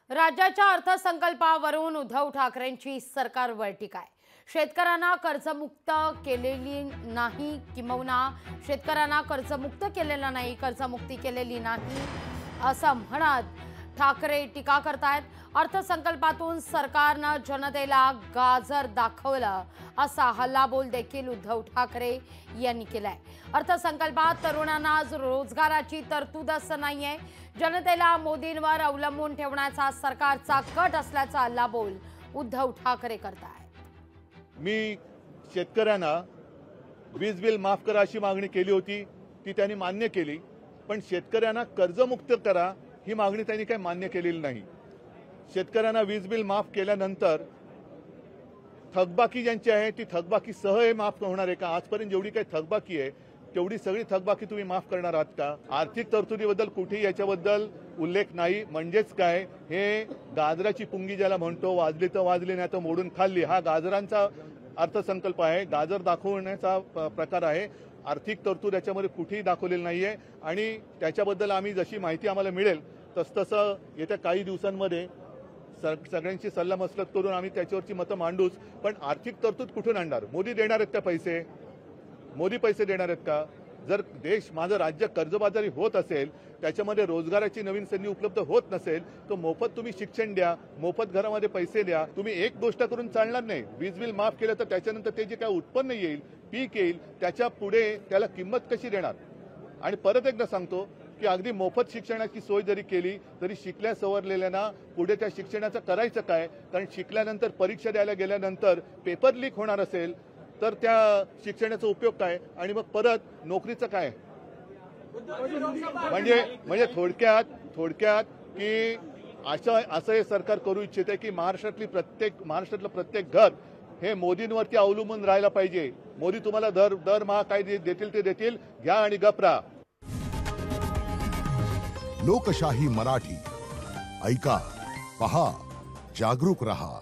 राज्याच्या अर्थसंकल्पावरून उद्धव ठाकरेंची सरकारवर टीका आहे। शेतकऱ्यांना कर्जमुक्त केलेली नाही, किंबहुना शेतकऱ्यांना कर्जमुक्त केलेला नाही, कर्जमुक्ती केलेली नाही असं म्हणत ठाकरे टीका करतायत। अर्थसंकल्पातून सरकारनं जनतेला गाजर दाखवलं असा हल्लाबोल देखील उद्धव ठाकरे यांनी केलाय। अर्थसंकल्पात तरुणांना रोजगाराची तरतूदच नाहीये, जनतेला मोदींवर अवलंबून ठेवण्याचा सरकारचा कट असल्याचा हल्लाबोल उद्धव ठाकरे करतायत। मी शेतकऱ्यांना वीज बिल माफ करा अशी मागणी केली होती, ती त्यांनी मान्य केली, पण शेतकऱ्यांना कर्जमुक्त करा ही मागणी त्यांनी काही मान्य केलेली नाही। शेतकऱ्यांना वीज बिल माफ केल्यानंतर थकबाकी ज्यांची आहे ती थकबाकी सह हे माफ होणार आहे का? आजपर्यंत जेवढी काही थकबाकी आहे तेवढी सगळी थकबाकी तुम्ही माफ करणार आहात का? आर्थिक तरतुदीबद्दल कुठेही याच्याबद्दल उल्लेख नाही। म्हणजेच काय, हे गाजराची पुंगी ज्याला म्हणतो, वाजली तर वाजली नाही तर मोडून खाल्ली, हा गाजरांचा अर्थसंकल्प आहे, गाजर दाखवण्याचा प्रकार आहे। आर्थिक तरतूद याच्यामध्ये कुठेही दाखवलेली नाहीये आणि त्याच्याबद्दल आम्ही जशी माहिती आम्हाला मिळेल तसतसं येत्या काही दिवसांमध्ये सगळ्यांची सल्लामसलत करून आम्ही त्याच्यावरची मतं मांडूच। पण आर्थिक तरतूद कुठून आणणार? मोदी देणार आहेत का पैसे? मोदी पैसे देणार आहेत का? जर देश, माझं राज्य कर्जबाजारी होत असेल, त्याच्यामध्ये रोजगाराची नवीन संधी उपलब्ध होत नसेल, तर मोफत तुम्ही शिक्षण द्या, मोफत घरामध्ये पैसे द्या। तुम्ही एक गोष्ट करून चालणार नाही। वीज बिल माफ केलं तर त्याच्यानंतर ते जे काय उत्पन्न येईल, पीक येईल, त्याच्या पुढे त्याला किंमत कशी देणार? आणि परत एकदा सांगतो की अगदी मोफत शिक्षणाची सोय जरी केली तरी शिकल्या सवरलेल्यांना पुढे त्या शिक्षणाचं करायचं काय? कारण शिकल्यानंतर परीक्षा द्यायला गेल्यानंतर पेपर लीक होणार असेल तर त्या शिक्षणाचा उपयोग काय? आणि मग परत नोकरीचं काय? म्हणजे थोडक्यात की असं हे सरकार करू इच्छिते की महाराष्ट्रातलं प्रत्येक घर हे मोदींवरती अवलंबून राहायला पाहिजे। मोदी तुम्हाला दरमहा काय देतील ते देतील, घ्या आणि गप राहा। लोकशाही मराठी ऐका, पहा, जागरूक रहा।